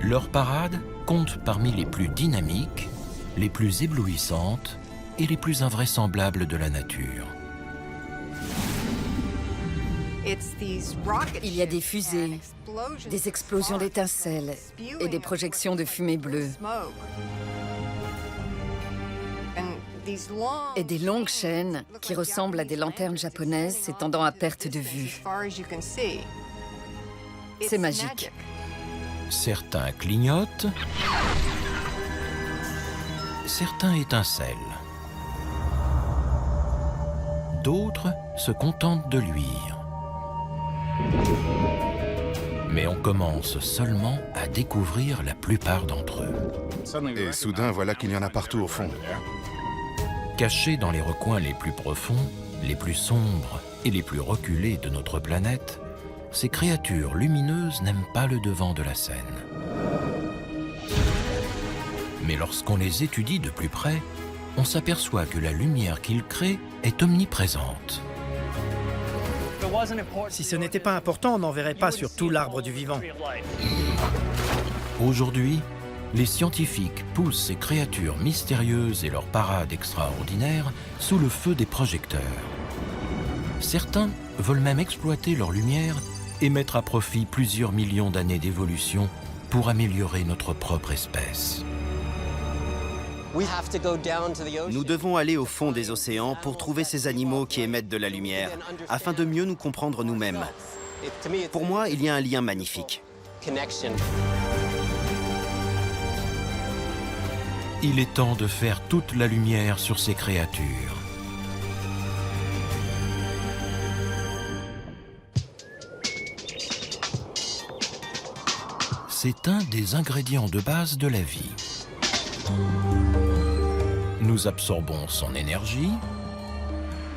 Leur parade compte parmi les plus dynamiques, les plus éblouissantes et les plus invraisemblables de la nature. Il y a des fusées, des explosions d'étincelles et des projections de fumée bleue. Et des longues chaînes qui ressemblent à des lanternes japonaises s'étendant à perte de vue. C'est magique. Certains clignotent, certains étincellent. D'autres se contentent de luire. Mais on commence seulement à découvrir la plupart d'entre eux. Et soudain, voilà qu'il y en a partout au fond. Cachés dans les recoins les plus profonds, les plus sombres et les plus reculés de notre planète, ces créatures lumineuses n'aiment pas le devant de la scène. Mais lorsqu'on les étudie de plus près, on s'aperçoit que la lumière qu'ils créent est omniprésente. Si ce n'était pas important, on n'en verrait pas sur tout l'arbre du vivant. Aujourd'hui, les scientifiques poussent ces créatures mystérieuses et leurs parades extraordinaires sous le feu des projecteurs. Certains veulent même exploiter leur lumière et mettre à profit plusieurs millions d'années d'évolution pour améliorer notre propre espèce. Nous devons aller au fond des océans pour trouver ces animaux qui émettent de la lumière, afin de mieux nous comprendre nous-mêmes. Pour moi, il y a un lien magnifique. Il est temps de faire toute la lumière sur ces créatures. C'est un des ingrédients de base de la vie. Nous absorbons son énergie,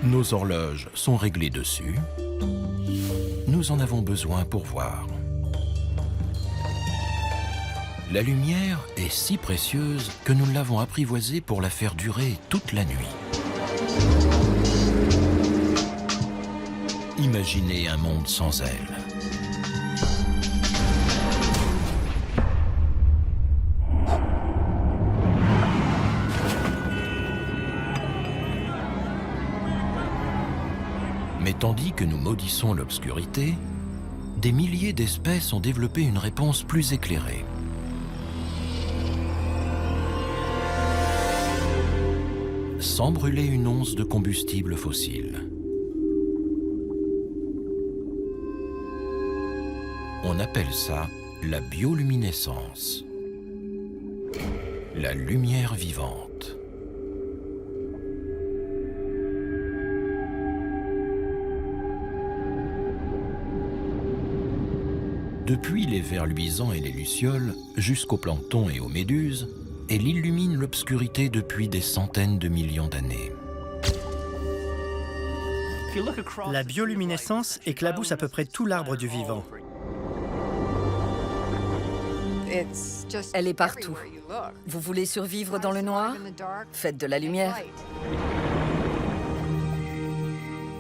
nos horloges sont réglées dessus, nous en avons besoin pour voir. La lumière est si précieuse que nous l'avons apprivoisée pour la faire durer toute la nuit. Imaginez un monde sans elle. Mais tandis que nous maudissons l'obscurité, des milliers d'espèces ont développé une réponse plus éclairée. Sans brûler une once de combustible fossile. On appelle ça la bioluminescence, la lumière vivante. Depuis les vers luisants et les lucioles, jusqu'aux planctons et aux méduses, elle illumine l'obscurité depuis des centaines de millions d'années. La bioluminescence éclabousse à peu près tout l'arbre du vivant. Elle est partout. Vous voulez survivre dans le noir? Faites de la lumière.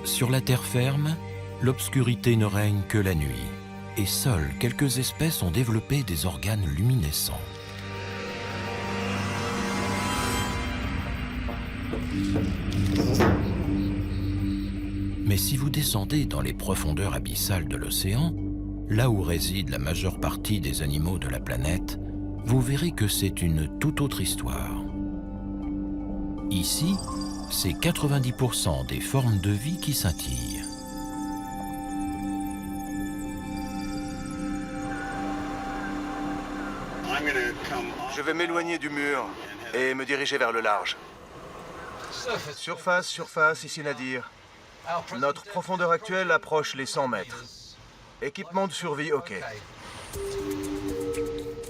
Sur la terre ferme, l'obscurité ne règne que la nuit. Et seules quelques espèces ont développé des organes luminescents. Mais si vous descendez dans les profondeurs abyssales de l'océan, là où réside la majeure partie des animaux de la planète, vous verrez que c'est une toute autre histoire. Ici, c'est 90% des formes de vie qui scintillent. Je vais m'éloigner du mur et me diriger vers le large. Surface, ici Nadir. Notre profondeur actuelle approche les 100 mètres. Équipement de survie, OK.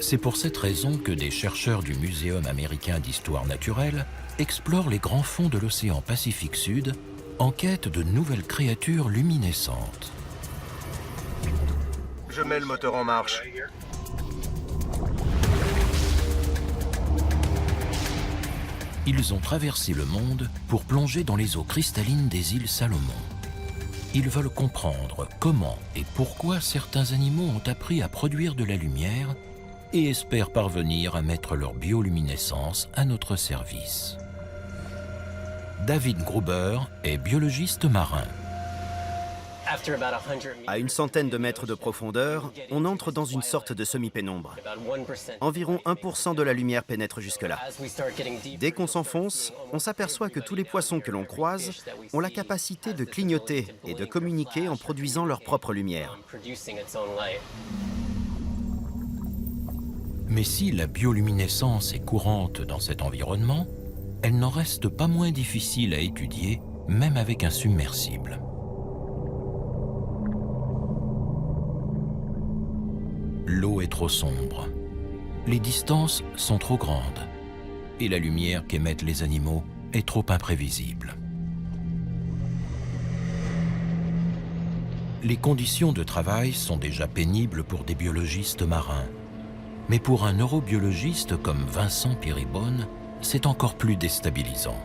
C'est pour cette raison que des chercheurs du Muséum américain d'histoire naturelle explorent les grands fonds de l'océan Pacifique Sud en quête de nouvelles créatures luminescentes. Je mets le moteur en marche. Ils ont traversé le monde pour plonger dans les eaux cristallines des îles Salomon. Ils veulent comprendre comment et pourquoi certains animaux ont appris à produire de la lumière et espèrent parvenir à mettre leur bioluminescence à notre service. David Gruber est biologiste marin. À une centaine de mètres de profondeur, on entre dans une sorte de semi-pénombre. Environ 1% de la lumière pénètre jusque-là. Dès qu'on s'enfonce, on s'aperçoit que tous les poissons que l'on croise ont la capacité de clignoter et de communiquer en produisant leur propre lumière. Mais si la bioluminescence est courante dans cet environnement, elle n'en reste pas moins difficile à étudier, même avec un submersible. L'eau est trop sombre, les distances sont trop grandes et la lumière qu'émettent les animaux est trop imprévisible. Les conditions de travail sont déjà pénibles pour des biologistes marins, mais pour un neurobiologiste comme Vincent Piribone, c'est encore plus déstabilisant.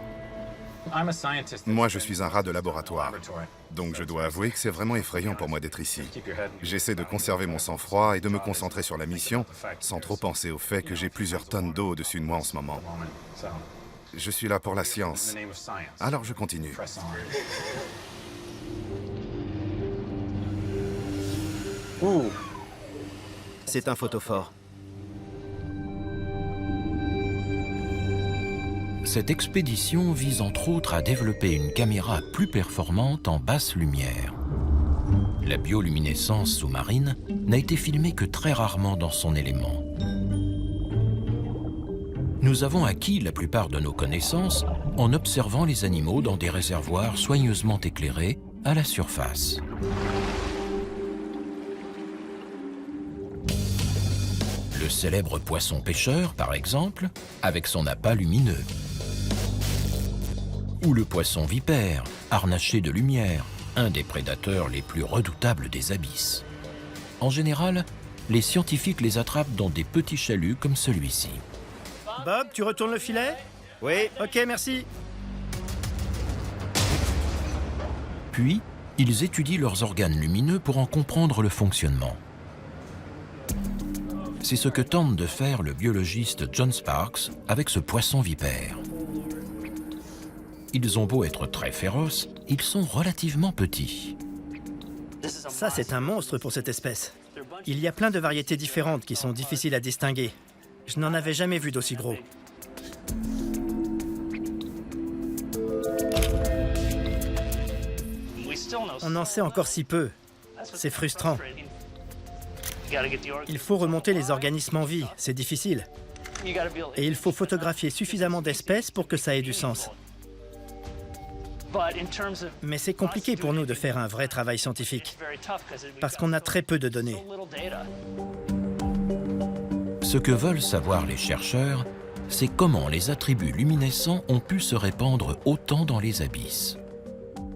Moi, je suis un rat de laboratoire. Donc je dois avouer que c'est vraiment effrayant pour moi d'être ici. J'essaie de conserver mon sang-froid et de me concentrer sur la mission, sans trop penser au fait que j'ai plusieurs tonnes d'eau au-dessus de moi en ce moment. Je suis là pour la science. Alors je continue. C'est un photophore. Cette expédition vise entre autres à développer une caméra plus performante en basse lumière. La bioluminescence sous-marine n'a été filmée que très rarement dans son élément. Nous avons acquis la plupart de nos connaissances en observant les animaux dans des réservoirs soigneusement éclairés à la surface. Le célèbre poisson pêcheur, par exemple, avec son appât lumineux. Ou le poisson vipère, harnaché de lumière, un des prédateurs les plus redoutables des abysses. En général, les scientifiques les attrapent dans des petits chaluts comme celui-ci. Bob, tu retournes le filet? Oui. Ok, merci. Puis, ils étudient leurs organes lumineux pour en comprendre le fonctionnement. C'est ce que tente de faire le biologiste John Sparks avec ce poisson vipère. Ils ont beau être très féroces, ils sont relativement petits. Ça, c'est un monstre pour cette espèce. Il y a plein de variétés différentes qui sont difficiles à distinguer. Je n'en avais jamais vu d'aussi gros. On en sait encore si peu. C'est frustrant. Il faut remonter les organismes en vie, c'est difficile. Et il faut photographier suffisamment d'espèces pour que ça ait du sens. Mais c'est compliqué pour nous de faire un vrai travail scientifique, parce qu'on a très peu de données. Ce que veulent savoir les chercheurs, c'est comment les attributs luminescents ont pu se répandre autant dans les abysses.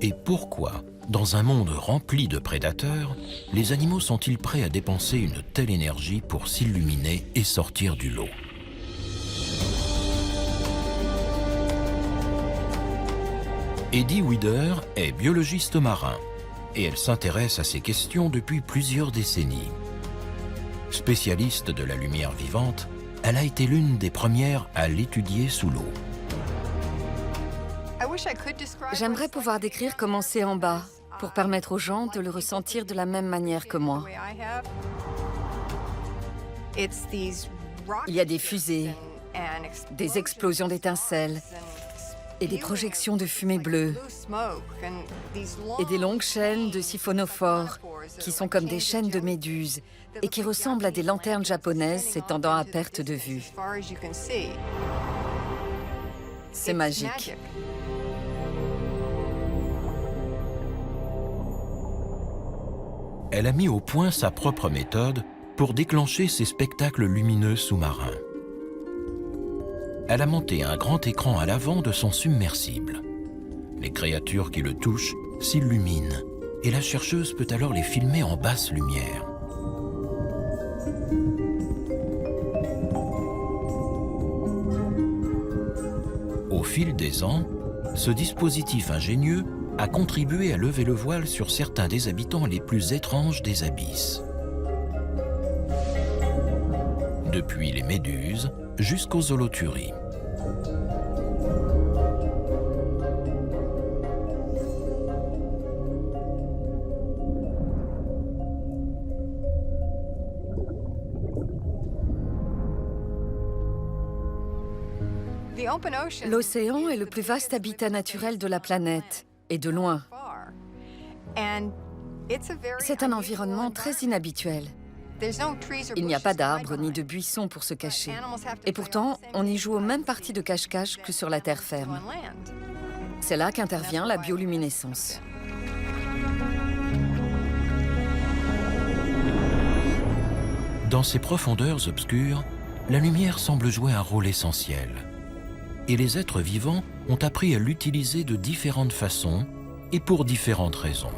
Et pourquoi, dans un monde rempli de prédateurs, les animaux sont-ils prêts à dépenser une telle énergie pour s'illuminer et sortir du lot? Eddie Weider est biologiste marin et elle s'intéresse à ces questions depuis plusieurs décennies. Spécialiste de la lumière vivante, elle a été l'une des premières à l'étudier sous l'eau. J'aimerais pouvoir décrire comment c'est en bas, pour permettre aux gens de le ressentir de la même manière que moi. Il y a des fusées, des explosions d'étincelles et des projections de fumée bleue et des longues chaînes de siphonophores qui sont comme des chaînes de méduses et qui ressemblent à des lanternes japonaises s'étendant à perte de vue. C'est magique. Elle a mis au point sa propre méthode pour déclencher ces spectacles lumineux sous-marins. Elle a monté un grand écran à l'avant de son submersible. Les créatures qui le touchent s'illuminent et la chercheuse peut alors les filmer en basse lumière. Au fil des ans, ce dispositif ingénieux a contribué à lever le voile sur certains des habitants les plus étranges des abysses. depuis les méduses jusqu'aux holothuries. L'océan est le plus vaste habitat naturel de la planète, et de loin. C'est un environnement très inhabituel. Il n'y a pas d'arbres ni de buissons pour se cacher. Et pourtant, on y joue aux mêmes parties de cache-cache que sur la terre ferme. C'est là qu'intervient la bioluminescence. Dans ces profondeurs obscures, la lumière semble jouer un rôle essentiel. Et les êtres vivants ont appris à l'utiliser de différentes façons et pour différentes raisons.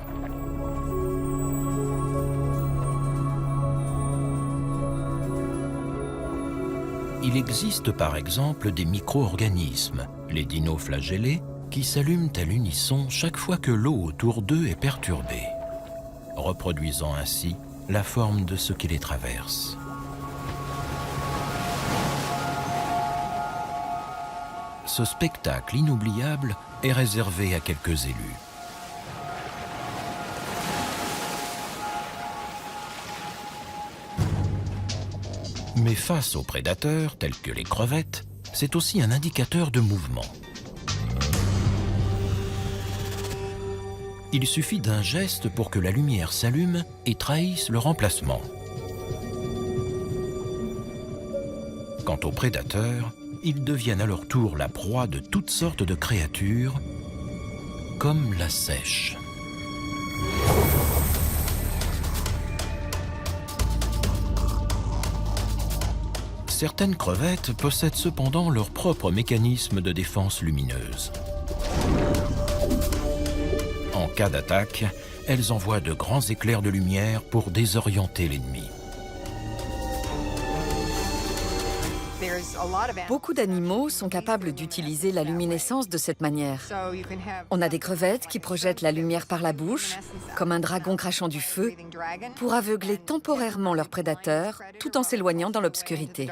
Il existe par exemple des micro-organismes, les dinoflagellés, qui s'allument à l'unisson chaque fois que l'eau autour d'eux est perturbée, reproduisant ainsi la forme de ce qui les traverse. Ce spectacle inoubliable est réservé à quelques élus. Mais face aux prédateurs, tels que les crevettes, c'est aussi un indicateur de mouvement. Il suffit d'un geste pour que la lumière s'allume et trahisse le remplacement. Quant aux prédateurs, ils deviennent à leur tour la proie de toutes sortes de créatures, comme la seiche. Certaines crevettes possèdent cependant leur propre mécanisme de défense lumineuse. En cas d'attaque, elles envoient de grands éclairs de lumière pour désorienter l'ennemi. Beaucoup d'animaux sont capables d'utiliser la luminescence de cette manière. On a des crevettes qui projettent la lumière par la bouche, comme un dragon crachant du feu, pour aveugler temporairement leurs prédateurs tout en s'éloignant dans l'obscurité.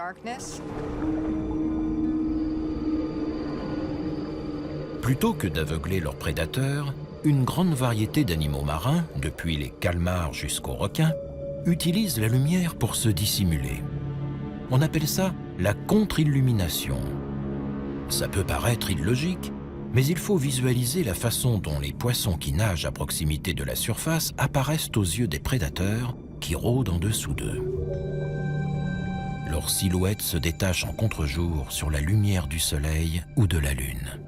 Plutôt que d'aveugler leurs prédateurs, une grande variété d'animaux marins, depuis les calmars jusqu'aux requins, utilisent la lumière pour se dissimuler. On appelle ça la contre-illumination. Ça peut paraître illogique, mais il faut visualiser la façon dont les poissons qui nagent à proximité de la surface apparaissent aux yeux des prédateurs qui rôdent en dessous d'eux. Leur silhouette se détache en contre-jour sur la lumière du soleil ou de la lune.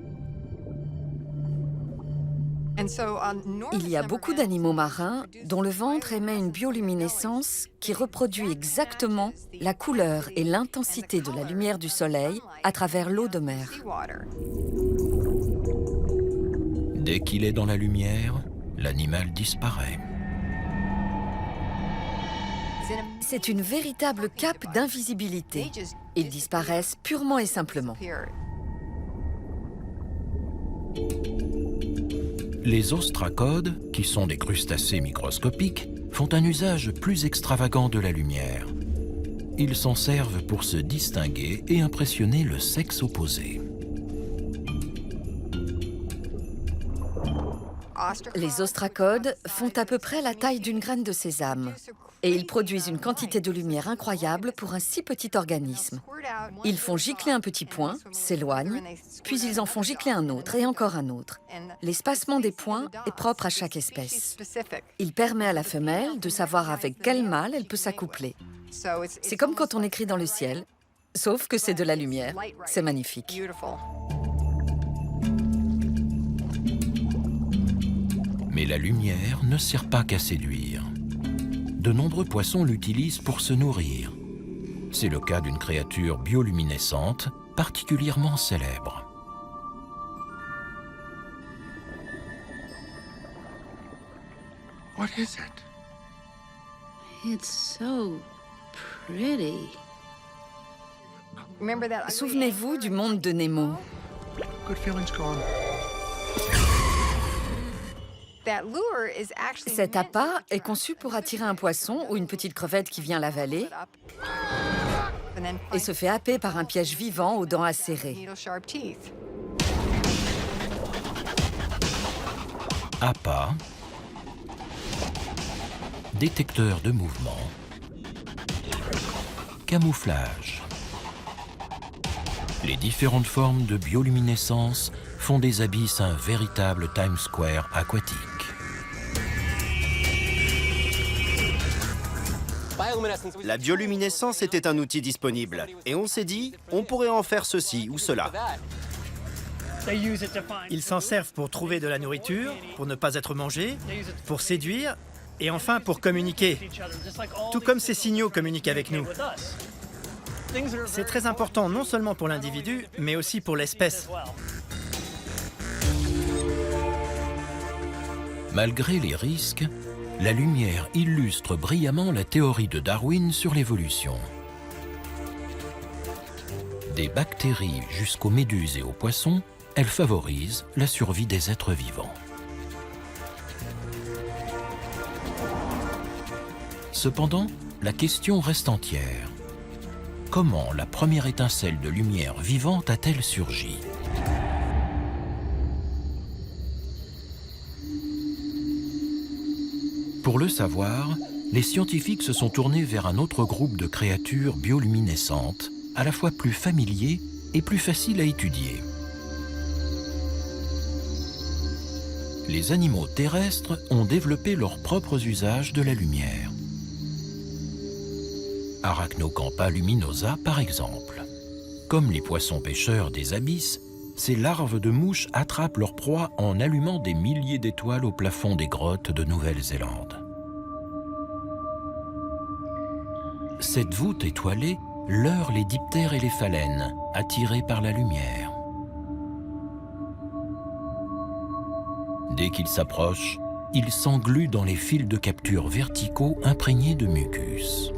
Il y a beaucoup d'animaux marins dont le ventre émet une bioluminescence qui reproduit exactement la couleur et l'intensité de la lumière du soleil à travers l'eau de mer. Dès qu'il est dans la lumière, l'animal disparaît. C'est une véritable cape d'invisibilité. Ils disparaissent purement et simplement. Les ostracodes, qui sont des crustacés microscopiques, font un usage plus extravagant de la lumière. Ils s'en servent pour se distinguer et impressionner le sexe opposé. Les ostracodes font à peu près la taille d'une graine de sésame. Et ils produisent une quantité de lumière incroyable pour un si petit organisme. Ils font gicler un petit point, s'éloignent, puis ils en font gicler un autre et encore un autre. L'espacement des points est propre à chaque espèce. Il permet à la femelle de savoir avec quel mâle elle peut s'accoupler. C'est comme quand on écrit dans le ciel, sauf que c'est de la lumière. C'est magnifique. Mais la lumière ne sert pas qu'à séduire. De nombreux poissons l'utilisent pour se nourrir. C'est le cas d'une créature bioluminescente particulièrement célèbre. What is it? It's so pretty. Souvenez-vous du monde de Nemo. Good feelings gone. Cet appât est conçu pour attirer un poisson ou une petite crevette qui vient l'avaler et se fait happer par un piège vivant aux dents acérées. Appât, détecteur de mouvement, camouflage. Les différentes formes de bioluminescence font des abysses un véritable Times Square aquatique. La bioluminescence était un outil disponible, et on s'est dit, on pourrait en faire ceci ou cela. Ils s'en servent pour trouver de la nourriture, pour ne pas être mangés, pour séduire, et enfin pour communiquer. Tout comme ces signaux communiquent avec nous. C'est très important non seulement pour l'individu, mais aussi pour l'espèce. Malgré les risques, la lumière illustre brillamment la théorie de Darwin sur l'évolution. Des bactéries jusqu'aux méduses et aux poissons, elle favorise la survie des êtres vivants. Cependant, la question reste entière. Comment la première étincelle de lumière vivante a-t-elle surgi ? Pour le savoir, les scientifiques se sont tournés vers un autre groupe de créatures bioluminescentes, à la fois plus familier et plus facile à étudier. Les animaux terrestres ont développé leurs propres usages de la lumière. Arachnocampa luminosa, par exemple. Comme les poissons pêcheurs des abysses, ces larves de mouches attrapent leur proie en allumant des milliers d'étoiles au plafond des grottes de Nouvelle-Zélande. Cette voûte étoilée leurre les diptères et les phalènes, attirés par la lumière. Dès qu'ils s'approchent, ils s'engluent dans les fils de capture verticaux imprégnés de mucus.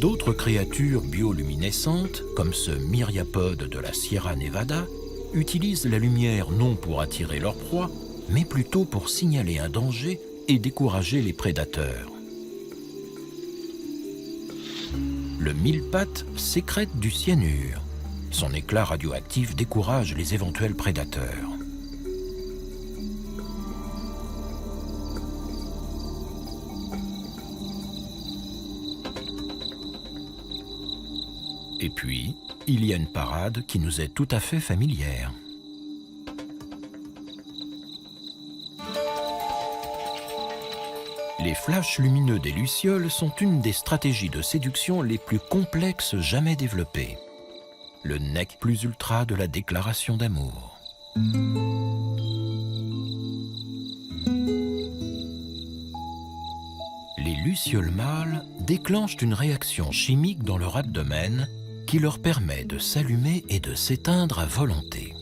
D'autres créatures bioluminescentes, comme ce myriapode de la Sierra Nevada, utilisent la lumière non pour attirer leur proie, mais plutôt pour signaler un danger et décourager les prédateurs. Le mille-pattes sécrète du cyanure. Son éclat radioactif décourage les éventuels prédateurs. Et puis, il y a une parade qui nous est tout à fait familière. Les flashs lumineux des lucioles sont une des stratégies de séduction les plus complexes jamais développées. Le nec plus ultra de la déclaration d'amour. Les lucioles mâles déclenchent une réaction chimique dans leur abdomen qui leur permet de s'allumer et de s'éteindre à volonté.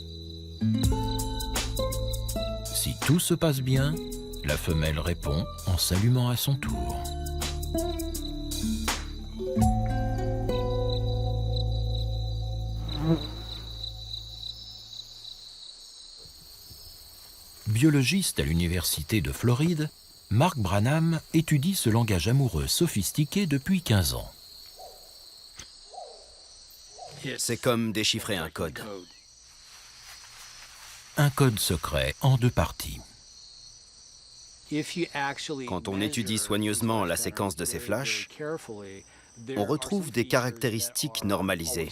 Si tout se passe bien, la femelle répond en s'allumant à son tour. Biologiste à l'université de Floride, Mark Branham étudie ce langage amoureux sophistiqué depuis 15 ans. C'est comme déchiffrer un code. Un code secret en 2 parties. Quand on étudie soigneusement la séquence de ces flashs, on retrouve des caractéristiques normalisées.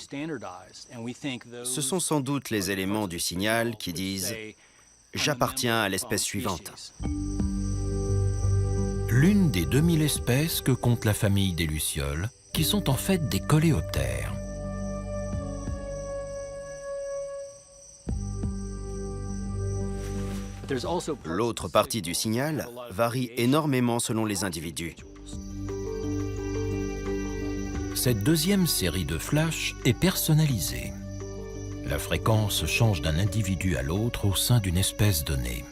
Ce sont sans doute les éléments du signal qui disent « J'appartiens à l'espèce suivante ». L'une des 2000 espèces que compte la famille des lucioles, qui sont en fait des coléoptères. L'autre partie du signal varie énormément selon les individus. Cette deuxième série de flashs est personnalisée. La fréquence change d'un individu à l'autre au sein d'une espèce donnée.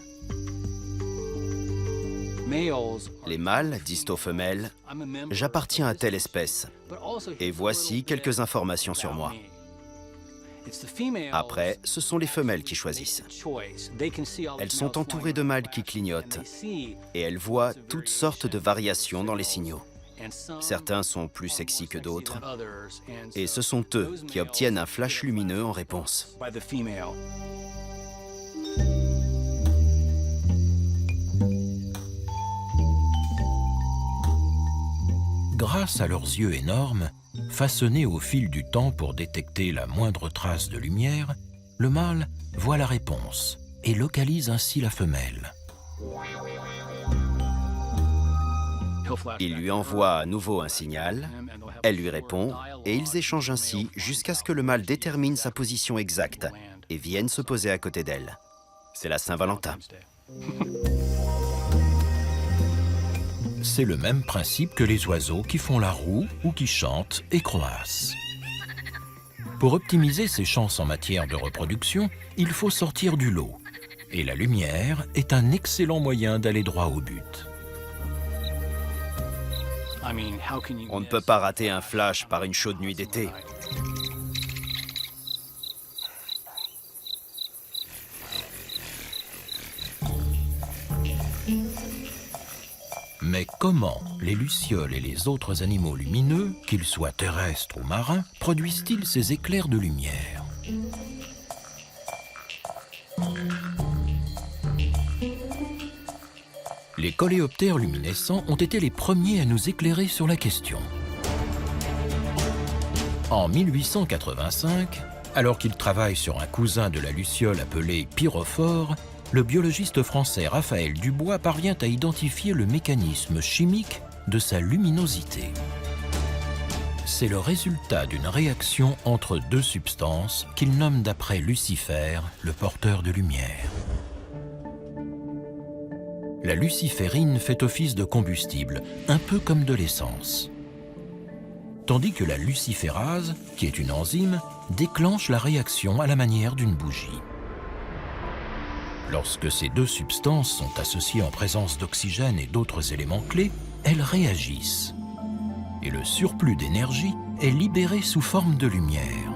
Les mâles disent aux femelles « J'appartiens à telle espèce et voici quelques informations sur moi ». Après, ce sont les femelles qui choisissent. Elles sont entourées de mâles qui clignotent et elles voient toutes sortes de variations dans les signaux. Certains sont plus sexy que d'autres et ce sont eux qui obtiennent un flash lumineux en réponse. Grâce à leurs yeux énormes, façonnés au fil du temps pour détecter la moindre trace de lumière, le mâle voit la réponse et localise ainsi la femelle. Il lui envoie à nouveau un signal, elle lui répond et ils échangent ainsi jusqu'à ce que le mâle détermine sa position exacte et vienne se poser à côté d'elle. C'est la Saint-Valentin. C'est le même principe que les oiseaux qui font la roue ou qui chantent et croassent. Pour optimiser ses chances en matière de reproduction, il faut sortir du lot. Et la lumière est un excellent moyen d'aller droit au but. On ne peut pas rater un flash par une chaude nuit d'été. Mais comment les lucioles et les autres animaux lumineux, qu'ils soient terrestres ou marins, produisent-ils ces éclairs de lumière ? Les coléoptères luminescents ont été les premiers à nous éclairer sur la question. En 1885, alors qu'il travaille sur un cousin de la luciole appelé pyrophore, le biologiste français Raphaël Dubois parvient à identifier le mécanisme chimique de sa luminosité. C'est le résultat d'une réaction entre deux substances qu'il nomme d'après Lucifer, le porteur de lumière. La luciférine fait office de combustible, un peu comme de l'essence. Tandis que la luciférase, qui est une enzyme, déclenche la réaction à la manière d'une bougie. Lorsque ces deux substances sont associées en présence d'oxygène et d'autres éléments clés, elles réagissent. Et le surplus d'énergie est libéré sous forme de lumière.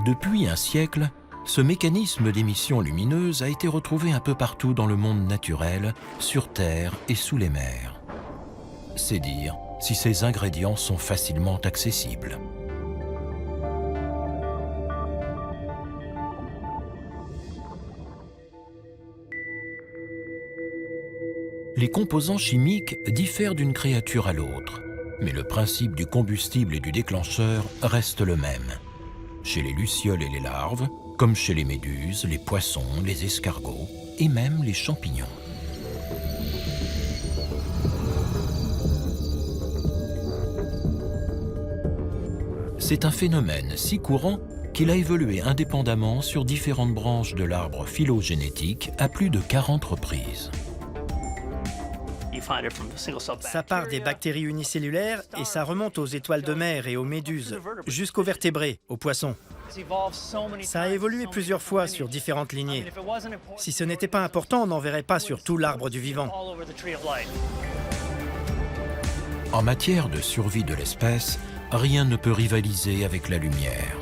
Depuis un siècle, ce mécanisme d'émission lumineuse a été retrouvé un peu partout dans le monde naturel, sur Terre et sous les mers. C'est dire si ces ingrédients sont facilement accessibles. Les composants chimiques diffèrent d'une créature à l'autre, mais le principe du combustible et du déclencheur reste le même. Chez les lucioles et les larves, comme chez les méduses, les poissons, les escargots et même les champignons. C'est un phénomène si courant qu'il a évolué indépendamment sur différentes branches de l'arbre phylogénétique à plus de 40 reprises. Ça part des bactéries unicellulaires et ça remonte aux étoiles de mer et aux méduses, jusqu'aux vertébrés, aux poissons. Ça a évolué plusieurs fois sur différentes lignées. Si ce n'était pas important, on n'en verrait pas sur tout l'arbre du vivant. En matière de survie de l'espèce, rien ne peut rivaliser avec la lumière.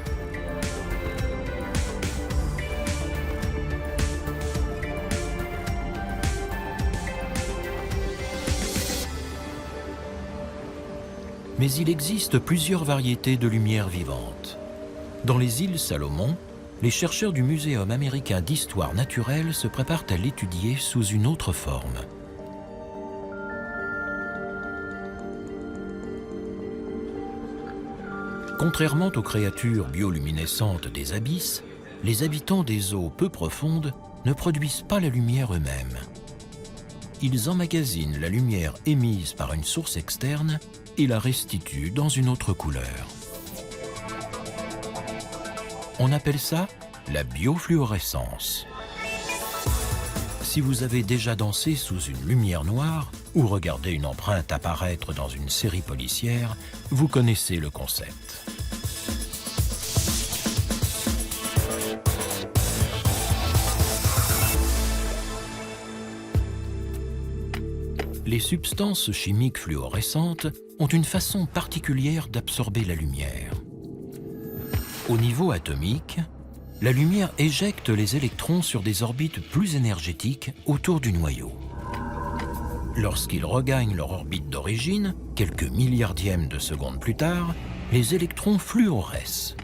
Mais il existe plusieurs variétés de lumière vivante. Dans les îles Salomon, les chercheurs du Muséum américain d'histoire naturelle se préparent à l'étudier sous une autre forme. Contrairement aux créatures bioluminescentes des abysses, les habitants des eaux peu profondes ne produisent pas la lumière eux-mêmes. Ils emmagasinent la lumière émise par une source externe et la restituent dans une autre couleur. On appelle ça la biofluorescence. Si vous avez déjà dansé sous une lumière noire ou regardé une empreinte apparaître dans une série policière, vous connaissez le concept. Les substances chimiques fluorescentes ont une façon particulière d'absorber la lumière. Au niveau atomique, la lumière éjecte les électrons sur des orbites plus énergétiques autour du noyau. Lorsqu'ils regagnent leur orbite d'origine, quelques milliardièmes de secondes plus tard, les électrons fluorescent.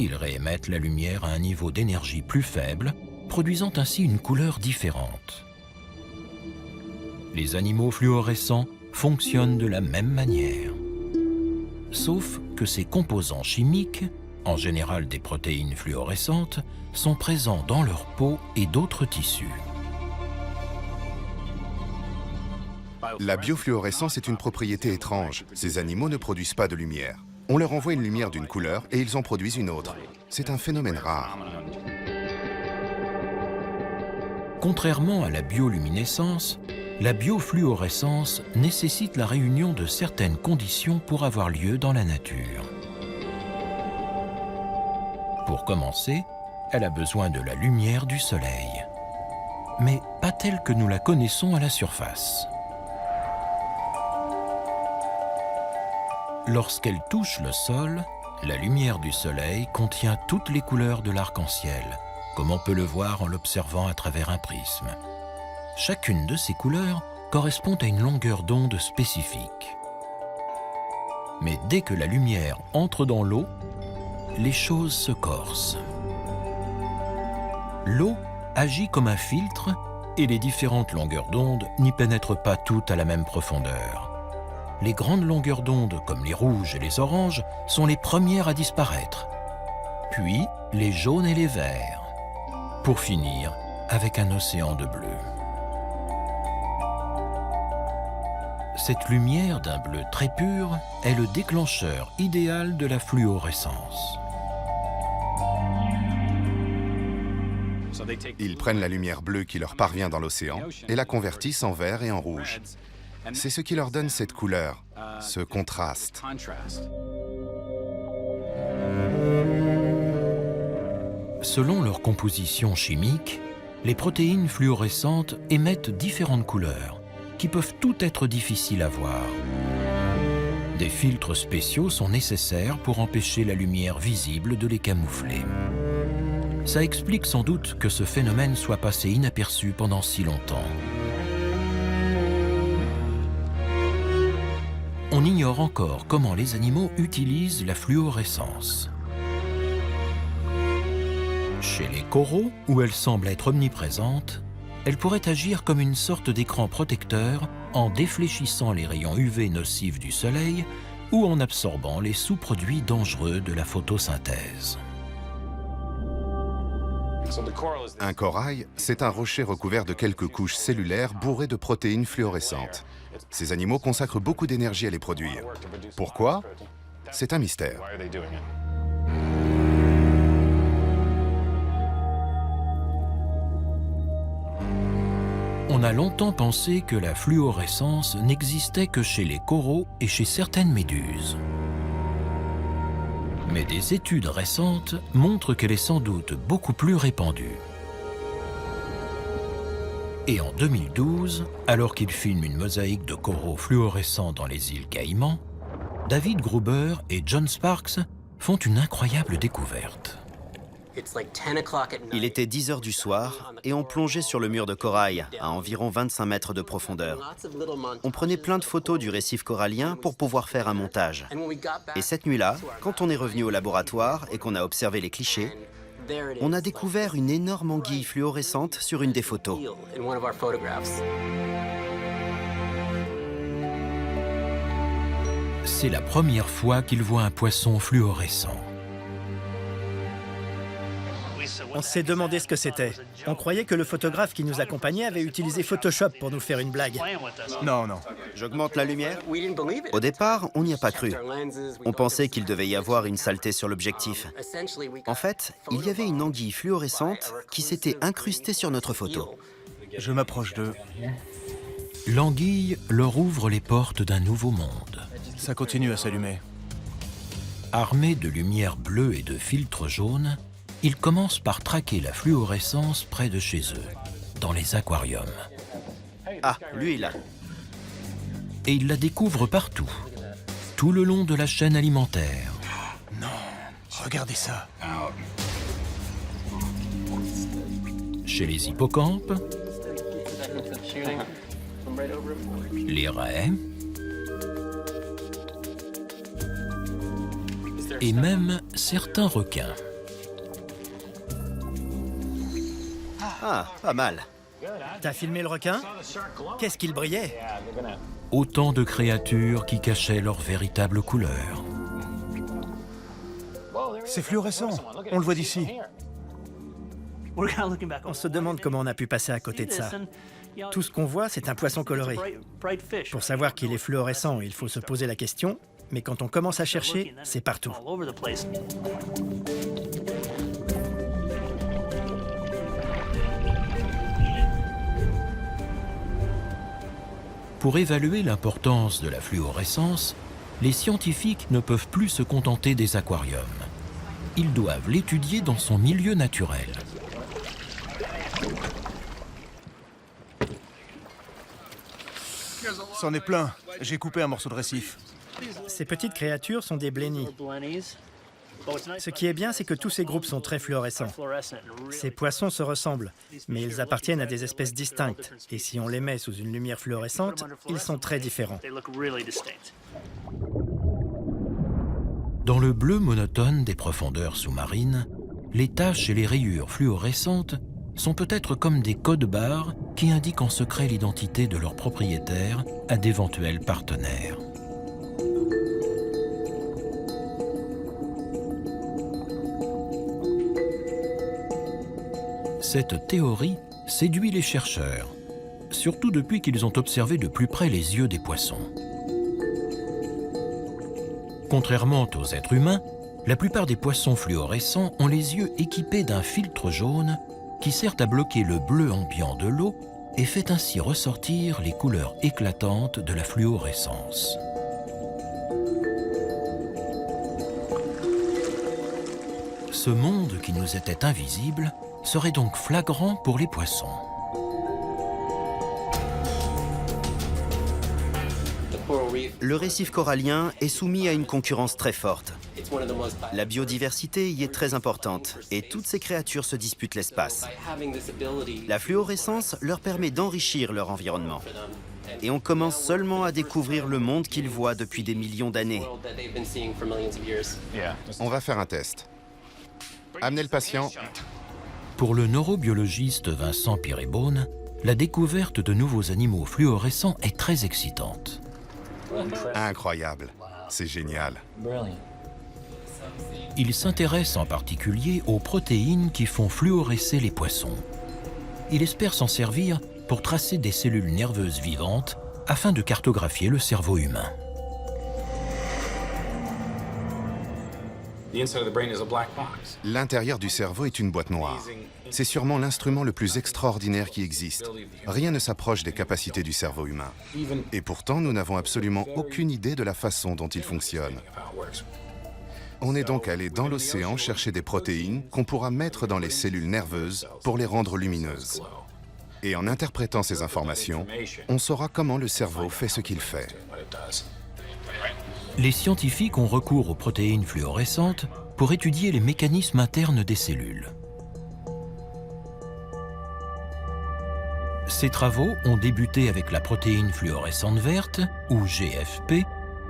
Ils réémettent la lumière à un niveau d'énergie plus faible, produisant ainsi une couleur différente. Les animaux fluorescents fonctionnent de la même manière. Sauf que ces composants chimiques, en général des protéines fluorescentes, sont présents dans leur peau et d'autres tissus. La biofluorescence est une propriété étrange. Ces animaux ne produisent pas de lumière. On leur envoie une lumière d'une couleur et ils en produisent une autre. C'est un phénomène rare. Contrairement à la bioluminescence, la biofluorescence nécessite la réunion de certaines conditions pour avoir lieu dans la nature. Pour commencer, elle a besoin de la lumière du soleil. Mais pas telle que nous la connaissons à la surface. Lorsqu'elle touche le sol, la lumière du soleil contient toutes les couleurs de l'arc-en-ciel, comme on peut le voir en l'observant à travers un prisme. Chacune de ces couleurs correspond à une longueur d'onde spécifique. Mais dès que la lumière entre dans l'eau, les choses se corsent. L'eau agit comme un filtre et les différentes longueurs d'onde n'y pénètrent pas toutes à la même profondeur. Les grandes longueurs d'onde, comme les rouges et les oranges, sont les premières à disparaître. Puis les jaunes et les verts. Pour finir avec un océan de bleu. Cette lumière d'un bleu très pur est le déclencheur idéal de la fluorescence. Ils prennent la lumière bleue qui leur parvient dans l'océan et la convertissent en vert et en rouge. C'est ce qui leur donne cette couleur, ce contraste. Selon leur composition chimique, les protéines fluorescentes émettent différentes couleurs, qui peuvent toutes être difficiles à voir. Des filtres spéciaux sont nécessaires pour empêcher la lumière visible de les camoufler. Ça explique sans doute que ce phénomène soit passé inaperçu pendant si longtemps. On ignore encore comment les animaux utilisent la fluorescence. Chez les coraux, où elle semble être omniprésente, elle pourrait agir comme une sorte d'écran protecteur en défléchissant les rayons UV nocifs du soleil ou en absorbant les sous-produits dangereux de la photosynthèse. Un corail, c'est un rocher recouvert de quelques couches cellulaires bourrées de protéines fluorescentes. Ces animaux consacrent beaucoup d'énergie à les produire. Pourquoi? C'est un mystère. On a longtemps pensé que la fluorescence n'existait que chez les coraux et chez certaines méduses. Mais des études récentes montrent qu'elle est sans doute beaucoup plus répandue. Et en 2012, alors qu'il filme une mosaïque de coraux fluorescents dans les îles Caïmans, David Gruber et John Sparks font une incroyable découverte. Il était 10 heures du soir et on plongeait sur le mur de corail à environ 25 mètres de profondeur. On prenait plein de photos du récif corallien pour pouvoir faire un montage. Et cette nuit-là, quand on est revenu au laboratoire et qu'on a observé les clichés, on a découvert une énorme anguille fluorescente sur une des photos. C'est la première fois qu'ils voient un poisson fluorescent. On s'est demandé ce que c'était. On croyait que le photographe qui nous accompagnait avait utilisé Photoshop pour nous faire une blague. Non. J'augmente la lumière. Au départ, on n'y a pas cru. On pensait qu'il devait y avoir une saleté sur l'objectif. En fait, il y avait une anguille fluorescente qui s'était incrustée sur notre photo. Je m'approche d'eux. L'anguille leur ouvre les portes d'un nouveau monde. Ça continue à s'allumer. Armés de lumière bleue et de filtres jaunes, ils commencent par traquer la fluorescence près de chez eux, dans les aquariums. Ah, lui là. et ils la découvrent partout, tout le long de la chaîne alimentaire. Non, regardez ça. Chez les hippocampes, les raies et même certains requins. Ah, pas mal. T'as filmé le requin? Qu'est-ce qu'il brillait? Autant de créatures qui cachaient leur véritable couleur. C'est fluorescent. On le voit d'ici. On se demande comment on a pu passer à côté de ça. Tout ce qu'on voit, c'est un poisson coloré. Pour savoir qu'il est fluorescent, il faut se poser la question, mais quand on commence à chercher, c'est partout. Pour évaluer l'importance de la fluorescence, les scientifiques ne peuvent plus se contenter des aquariums. Ils doivent l'étudier dans son milieu naturel. C'en est plein. J'ai coupé un morceau de récif. Ces petites créatures sont des blennies. Ce qui est bien, c'est que tous ces groupes sont très fluorescents. Ces poissons se ressemblent, mais ils appartiennent à des espèces distinctes. Et si on les met sous une lumière fluorescente, ils sont très différents. Dans le bleu monotone des profondeurs sous-marines, les taches et les rayures fluorescentes sont peut-être comme des codes-barres qui indiquent en secret l'identité de leurs propriétaires à d'éventuels partenaires. Cette théorie séduit les chercheurs, surtout depuis qu'ils ont observé de plus près les yeux des poissons. Contrairement aux êtres humains, la plupart des poissons fluorescents ont les yeux équipés d'un filtre jaune qui sert à bloquer le bleu ambiant de l'eau et fait ainsi ressortir les couleurs éclatantes de la fluorescence. Ce monde qui nous était invisible serait donc flagrant pour les poissons. Le récif corallien est soumis à une concurrence très forte. La biodiversité y est très importante et toutes ces créatures se disputent l'espace. La fluorescence leur permet d'enrichir leur environnement. Et on commence seulement à découvrir le monde qu'ils voient depuis des millions d'années. On va faire un test. Amenez le patient. Pour le neurobiologiste Vincent Pirébonne, la découverte de nouveaux animaux fluorescents est très excitante. Incroyable. C'est génial. Il s'intéresse en particulier aux protéines qui font fluorescer les poissons. Il espère s'en servir pour tracer des cellules nerveuses vivantes afin de cartographier le cerveau humain. L'intérieur du cerveau est une boîte noire. C'est sûrement l'instrument le plus extraordinaire qui existe. Rien ne s'approche des capacités du cerveau humain. Et pourtant, nous n'avons absolument aucune idée de la façon dont il fonctionne. On est donc allé dans l'océan chercher des protéines qu'on pourra mettre dans les cellules nerveuses pour les rendre lumineuses. Et en interprétant ces informations, on saura comment le cerveau fait ce qu'il fait. Les scientifiques ont recours aux protéines fluorescentes pour étudier les mécanismes internes des cellules. Ces travaux ont débuté avec la protéine fluorescente verte, ou GFP,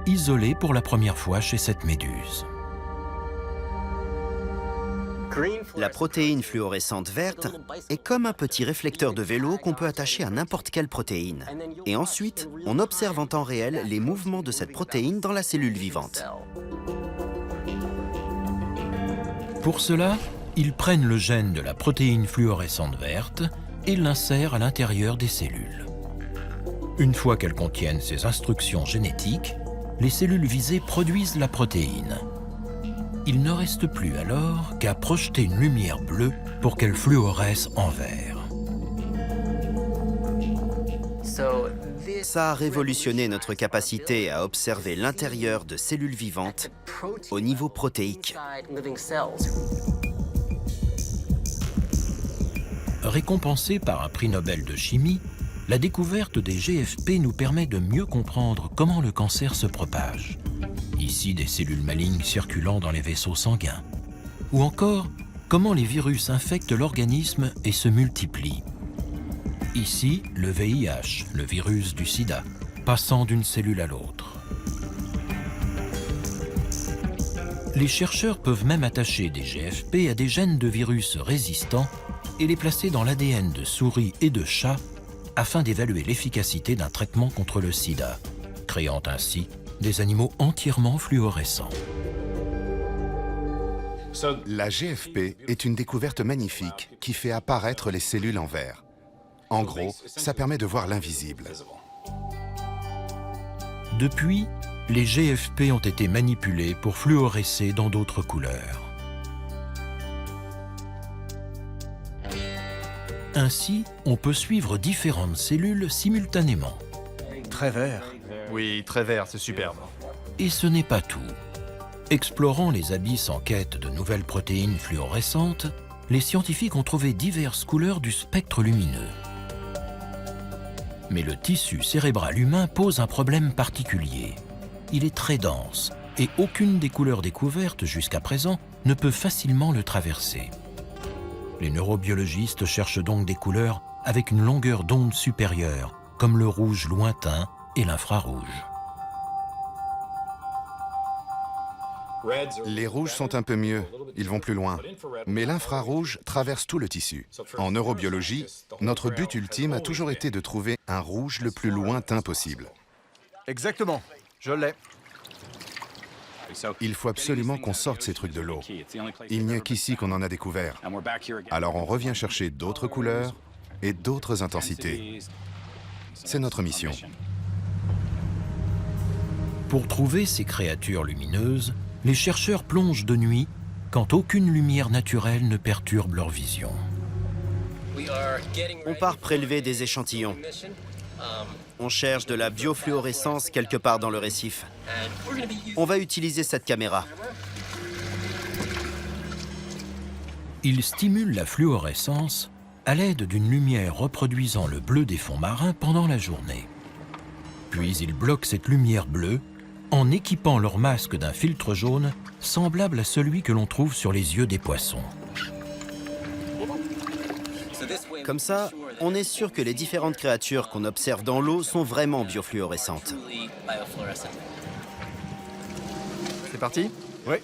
isolée pour la première fois chez cette méduse. La protéine fluorescente verte est comme un petit réflecteur de vélo qu'on peut attacher à n'importe quelle protéine. Et ensuite, on observe en temps réel les mouvements de cette protéine dans la cellule vivante. Pour cela, ils prennent le gène de la protéine fluorescente verte et l'insèrent à l'intérieur des cellules. Une fois qu'elles contiennent ces instructions génétiques, les cellules visées produisent la protéine. Il ne reste plus alors qu'à projeter une lumière bleue pour qu'elle fluoresce en vert. Ça a révolutionné notre capacité à observer l'intérieur de cellules vivantes au niveau protéique. Récompensée par un prix Nobel de chimie, la découverte des GFP nous permet de mieux comprendre comment le cancer se propage. Ici, des cellules malignes circulant dans les vaisseaux sanguins. Ou encore, comment les virus infectent l'organisme et se multiplient. Ici, le VIH, le virus du sida, passant d'une cellule à l'autre. Les chercheurs peuvent même attacher des GFP à des gènes de virus résistants et les placer dans l'ADN de souris et de chats afin d'évaluer l'efficacité d'un traitement contre le sida, créant ainsi des animaux entièrement fluorescents. La GFP est une découverte magnifique qui fait apparaître les cellules en vert. En gros, ça permet de voir l'invisible. Depuis, les GFP ont été manipulés pour fluorescer dans d'autres couleurs. Ainsi, on peut suivre différentes cellules simultanément. Très vert. Oui, très vert, c'est superbe. Et ce n'est pas tout. Explorant les abysses en quête de nouvelles protéines fluorescentes, les scientifiques ont trouvé diverses couleurs du spectre lumineux. Mais le tissu cérébral humain pose un problème particulier. Il est très dense et aucune des couleurs découvertes jusqu'à présent ne peut facilement le traverser. Les neurobiologistes cherchent donc des couleurs avec une longueur d'onde supérieure, comme le rouge lointain et l'infrarouge. Les rouges sont un peu mieux, ils vont plus loin. Mais l'infrarouge traverse tout le tissu. En neurobiologie, notre but ultime a toujours été de trouver un rouge le plus lointain possible. Exactement. Je l'ai. Il faut absolument qu'on sorte ces trucs de l'eau. Il n'y a qu'ici qu'on en a découvert. Alors on revient chercher d'autres couleurs et d'autres intensités. C'est notre mission. Pour trouver ces créatures lumineuses, les chercheurs plongent de nuit quand aucune lumière naturelle ne perturbe leur vision. On part prélever des échantillons. On cherche de la biofluorescence quelque part dans le récif. On va utiliser cette caméra. Ils stimulent la fluorescence à l'aide d'une lumière reproduisant le bleu des fonds marins pendant la journée. Puis ils bloquent cette lumière bleue en équipant leur masque d'un filtre jaune semblable à celui que l'on trouve sur les yeux des poissons. Comme ça, on est sûr que les différentes créatures qu'on observe dans l'eau sont vraiment biofluorescentes. C'est parti? Oui.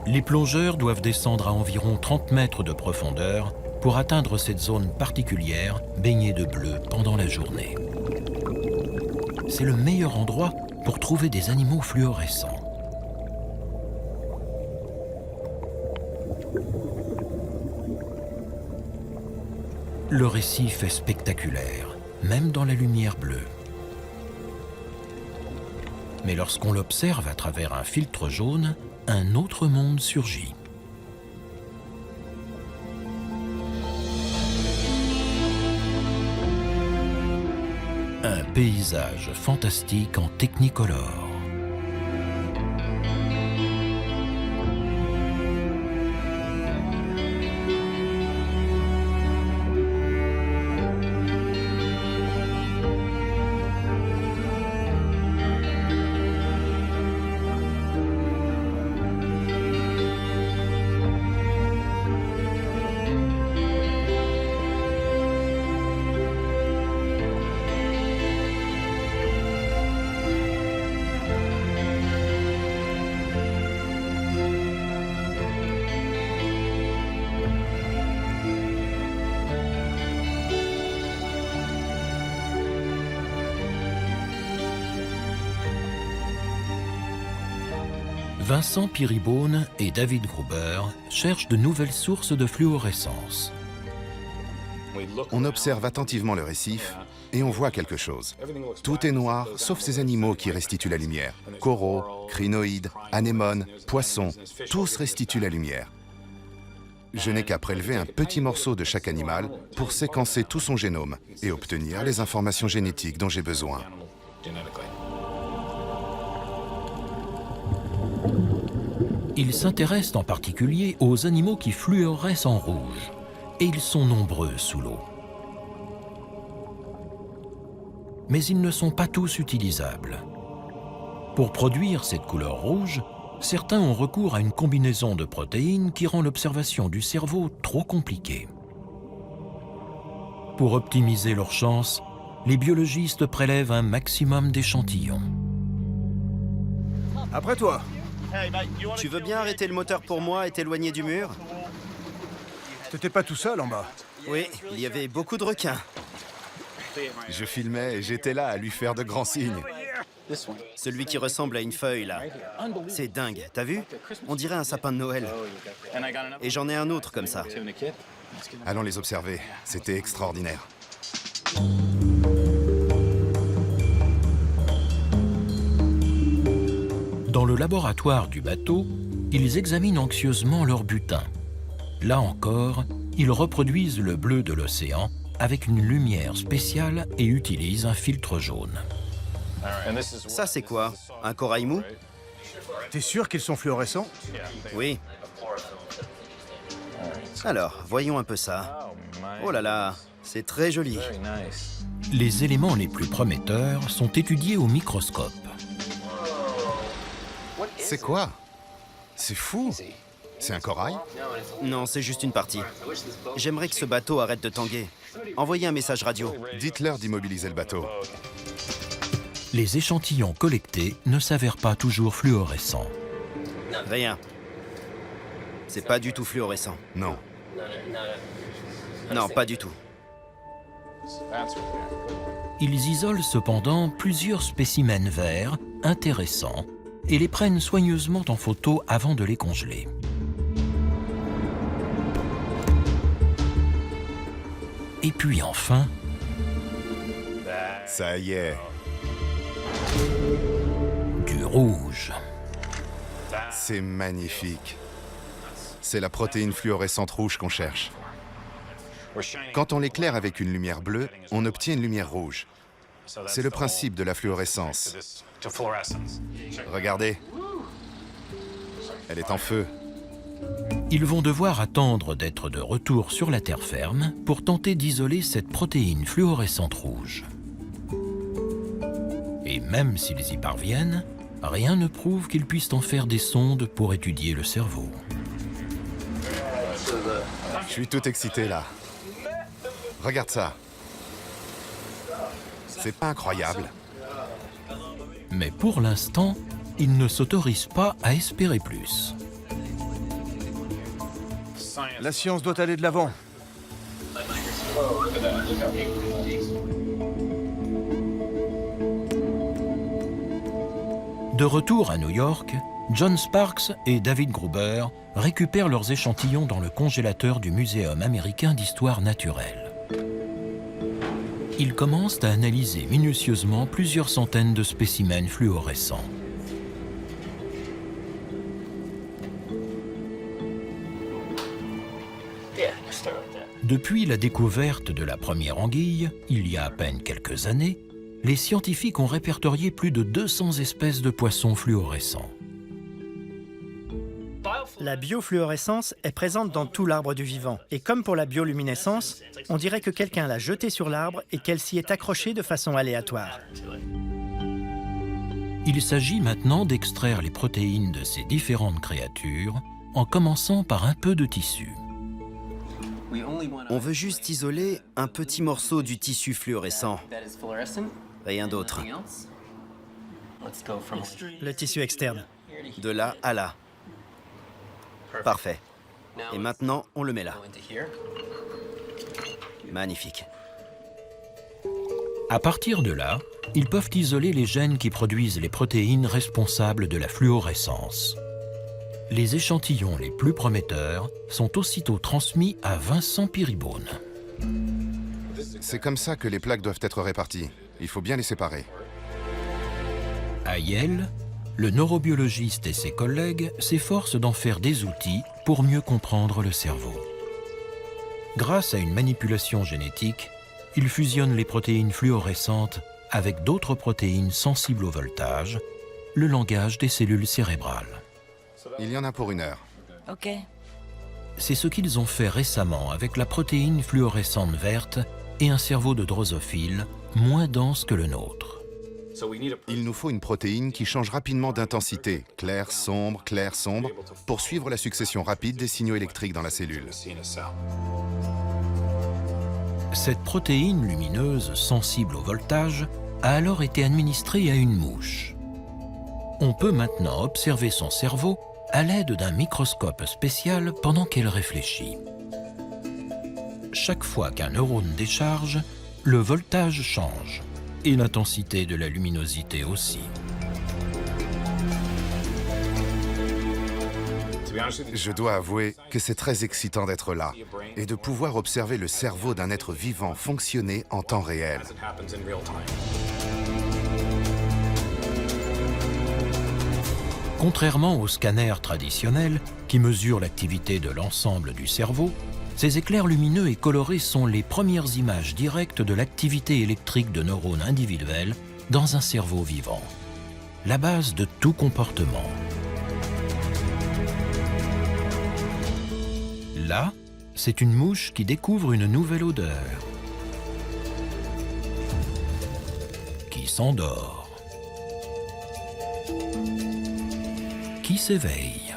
Les plongeurs doivent descendre à environ 30 mètres de profondeur pour atteindre cette zone particulière baignée de bleu pendant la journée. C'est le meilleur endroit pour trouver des animaux fluorescents. Le récif est spectaculaire, même dans la lumière bleue. Mais lorsqu'on l'observe à travers un filtre jaune, un autre monde surgit. Un paysage fantastique en technicolor. Vincent Piribone et David Gruber cherchent de nouvelles sources de fluorescence. On observe attentivement le récif et on voit quelque chose. Tout est noir, sauf ces animaux qui restituent la lumière. Coraux, crinoïdes, anémones, poissons, tous restituent la lumière. Je n'ai qu'à prélever un petit morceau de chaque animal pour séquencer tout son génome et obtenir les informations génétiques dont j'ai besoin. Ils s'intéressent en particulier aux animaux qui fluorescent en rouge, et ils sont nombreux sous l'eau. Mais ils ne sont pas tous utilisables. Pour produire cette couleur rouge, certains ont recours à une combinaison de protéines qui rend l'observation du cerveau trop compliquée. Pour optimiser leurs chances, les biologistes prélèvent un maximum d'échantillons. Après toi. Tu veux bien arrêter le moteur pour moi et t'éloigner du mur? T'étais pas tout seul en bas. Oui, il y avait beaucoup de requins. Je filmais et j'étais là à lui faire de grands signes. Celui qui ressemble à une feuille, là. C'est dingue, t'as vu? On dirait un sapin de Noël. Et j'en ai un autre comme ça. Allons les observer, c'était extraordinaire. Dans le laboratoire du bateau, ils examinent anxieusement leur butin. Là encore, ils reproduisent le bleu de l'océan avec une lumière spéciale et utilisent un filtre jaune. Ça, c'est quoi? Un corail mou? T'es sûr qu'ils sont fluorescents? Oui. Alors, voyons un peu ça. Oh là là, c'est très joli. Les éléments les plus prometteurs sont étudiés au microscope. C'est quoi? C'est fou! C'est un corail? Non, c'est juste une partie. J'aimerais que ce bateau arrête de tanguer. Envoyez un message radio. Dites-leur d'immobiliser le bateau. Les échantillons collectés ne s'avèrent pas toujours fluorescents. Rien. C'est pas du tout fluorescent. Non. Non, pas du tout. Ils isolent cependant plusieurs spécimens verts intéressants et les prennent soigneusement en photo avant de les congeler. Et puis enfin... Ça y est. Du rouge. C'est magnifique. C'est la protéine fluorescente rouge qu'on cherche. Quand on l'éclaire avec une lumière bleue, on obtient une lumière rouge. C'est le principe de la fluorescence. Regardez. Elle est en feu. Ils vont devoir attendre d'être de retour sur la terre ferme pour tenter d'isoler cette protéine fluorescente rouge. Et même s'ils y parviennent, rien ne prouve qu'ils puissent en faire des sondes pour étudier le cerveau. Je suis tout excité là. Regarde ça. C'est pas incroyable? Mais pour l'instant, ils ne s'autorisent pas à espérer plus. La science doit aller de l'avant. De retour à New York, John Sparks et David Gruber récupèrent leurs échantillons dans le congélateur du Muséum américain d'histoire naturelle. Ils commencent à analyser minutieusement plusieurs centaines de spécimens fluorescents. Depuis la découverte de la première anguille, il y a à peine quelques années, les scientifiques ont répertorié plus de 200 espèces de poissons fluorescents. La biofluorescence est présente dans tout l'arbre du vivant. Et comme pour la bioluminescence, on dirait que quelqu'un l'a jetée sur l'arbre et qu'elle s'y est accrochée de façon aléatoire. Il s'agit maintenant d'extraire les protéines de ces différentes créatures en commençant par un peu de tissu. On veut juste isoler un petit morceau du tissu fluorescent. Rien d'autre. Le tissu externe. De là à là. Parfait. Et maintenant, on le met là. Magnifique. À partir de là, ils peuvent isoler les gènes qui produisent les protéines responsables de la fluorescence. Les échantillons les plus prometteurs sont aussitôt transmis à Vincent Piribone. C'est comme ça que les plaques doivent être réparties. Il faut bien les séparer. À Yale, le neurobiologiste et ses collègues s'efforcent d'en faire des outils pour mieux comprendre le cerveau. Grâce à une manipulation génétique, il fusionne les protéines fluorescentes avec d'autres protéines sensibles au voltage, le langage des cellules cérébrales. Il y en a pour 1 heure. Ok. C'est ce qu'ils ont fait récemment avec la protéine fluorescente verte et un cerveau de drosophile moins dense que le nôtre. Il nous faut une protéine qui change rapidement d'intensité, clair, sombre, pour suivre la succession rapide des signaux électriques dans la cellule. Cette protéine lumineuse sensible au voltage a alors été administrée à une mouche. On peut maintenant observer son cerveau à l'aide d'un microscope spécial pendant qu'elle réfléchit. Chaque fois qu'un neurone décharge, le voltage change et l'intensité de la luminosité aussi. Je dois avouer que c'est très excitant d'être là et de pouvoir observer le cerveau d'un être vivant fonctionner en temps réel. Contrairement aux scanners traditionnels qui mesurent l'activité de l'ensemble du cerveau, ces éclairs lumineux et colorés sont les premières images directes de l'activité électrique de neurones individuels dans un cerveau vivant, la base de tout comportement. Là, c'est une mouche qui découvre une nouvelle odeur, qui s'endort, qui s'éveille.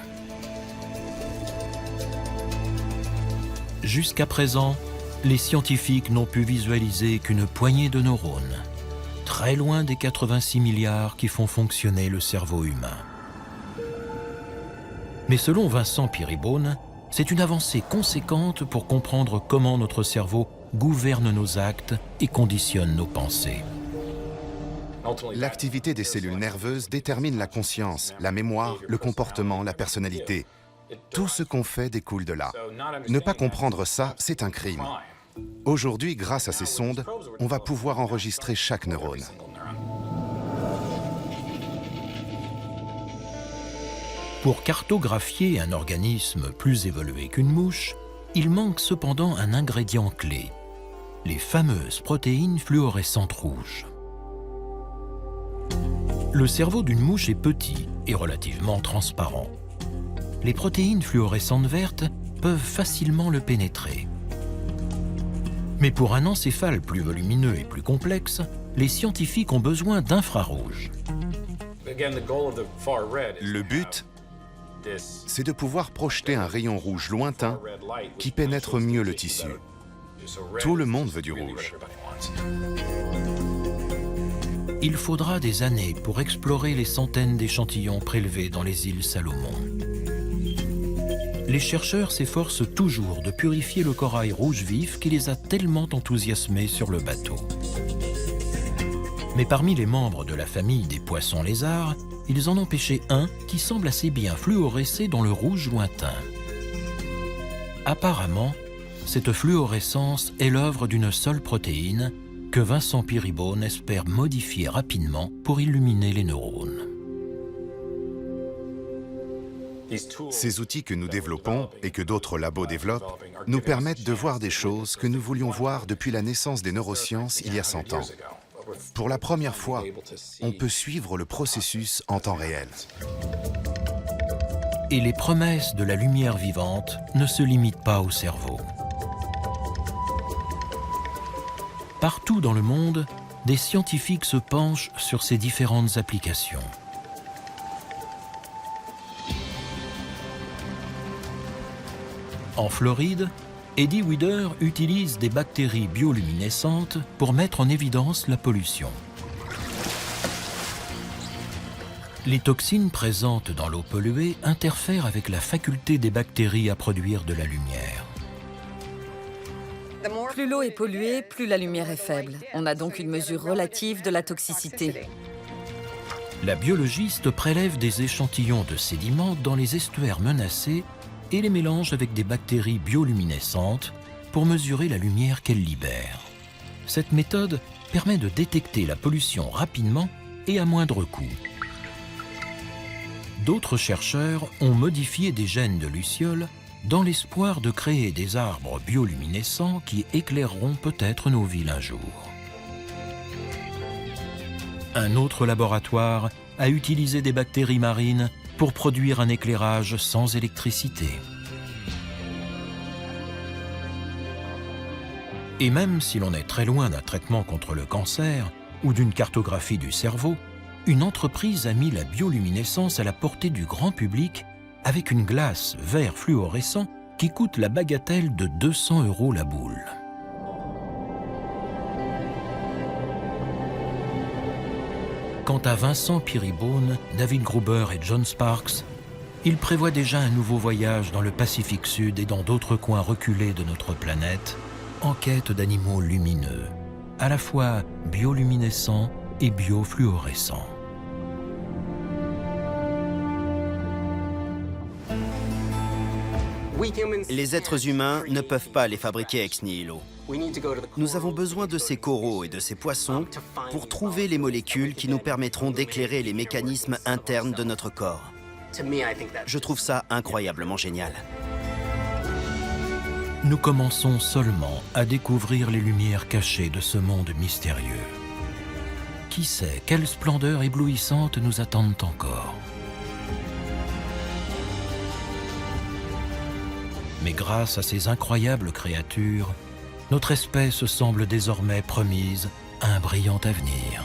Jusqu'à présent, les scientifiques n'ont pu visualiser qu'une poignée de neurones, très loin des 86 milliards qui font fonctionner le cerveau humain. Mais selon Vincent Peerybone, c'est une avancée conséquente pour comprendre comment notre cerveau gouverne nos actes et conditionne nos pensées. L'activité des cellules nerveuses détermine la conscience, la mémoire, le comportement, la personnalité. Tout ce qu'on fait découle de là. Ne pas comprendre ça, c'est un crime. Aujourd'hui, grâce à ces sondes, on va pouvoir enregistrer chaque neurone. Pour cartographier un organisme plus évolué qu'une mouche, il manque cependant un ingrédient clé, les fameuses protéines fluorescentes rouges. Le cerveau d'une mouche est petit et relativement transparent. Les protéines fluorescentes vertes peuvent facilement le pénétrer. Mais pour un encéphale plus volumineux et plus complexe, les scientifiques ont besoin d'infrarouge. Le but, c'est de pouvoir projeter un rayon rouge lointain qui pénètre mieux le tissu. Tout le monde veut du rouge. Il faudra des années pour explorer les centaines d'échantillons prélevés dans les îles Salomon. Les chercheurs s'efforcent toujours de purifier le corail rouge vif qui les a tellement enthousiasmés sur le bateau. Mais parmi les membres de la famille des poissons lézards, ils en ont pêché un qui semble assez bien fluorescer dans le rouge lointain. Apparemment, cette fluorescence est l'œuvre d'une seule protéine que Vincent Peerybone espère modifier rapidement pour illuminer les neurones. Ces outils que nous développons et que d'autres labos développent nous permettent de voir des choses que nous voulions voir depuis la naissance des neurosciences il y a 100 ans. Pour la première fois, on peut suivre le processus en temps réel. Et les promesses de la lumière vivante ne se limitent pas au cerveau. Partout dans le monde, des scientifiques se penchent sur ces différentes applications. En Floride, Eddie Weider utilise des bactéries bioluminescentes pour mettre en évidence la pollution. Les toxines présentes dans l'eau polluée interfèrent avec la faculté des bactéries à produire de la lumière. Plus l'eau est polluée, plus la lumière est faible. On a donc une mesure relative de la toxicité. La biologiste prélève des échantillons de sédiments dans les estuaires menacés et les mélange avec des bactéries bioluminescentes pour mesurer la lumière qu'elles libèrent. Cette méthode permet de détecter la pollution rapidement et à moindre coût. d'autres chercheurs ont modifié des gènes de lucioles dans l'espoir de créer des arbres bioluminescents qui éclaireront peut-être nos villes un jour. Un autre laboratoire a utilisé des bactéries marines pour produire un éclairage sans électricité. Et même si l'on est très loin d'un traitement contre le cancer ou d'une cartographie du cerveau, une entreprise a mis la bioluminescence à la portée du grand public avec une glace vert fluorescent qui coûte la bagatelle de 200 € la boule. Quant à Vincent Peerybone, David Gruber et John Sparks, ils prévoient déjà un nouveau voyage dans le Pacifique Sud et dans d'autres coins reculés de notre planète, en quête d'animaux lumineux, à la fois bioluminescents et biofluorescents. Les êtres humains ne peuvent pas les fabriquer ex nihilo. Nous avons besoin de ces coraux et de ces poissons pour trouver les molécules qui nous permettront d'éclairer les mécanismes internes de notre corps. Je trouve ça incroyablement génial. Nous commençons seulement à découvrir les lumières cachées de ce monde mystérieux. Qui sait quelles splendeurs éblouissantes nous attendent encore? Mais grâce à ces incroyables créatures, notre espèce semble désormais promise à un brillant avenir.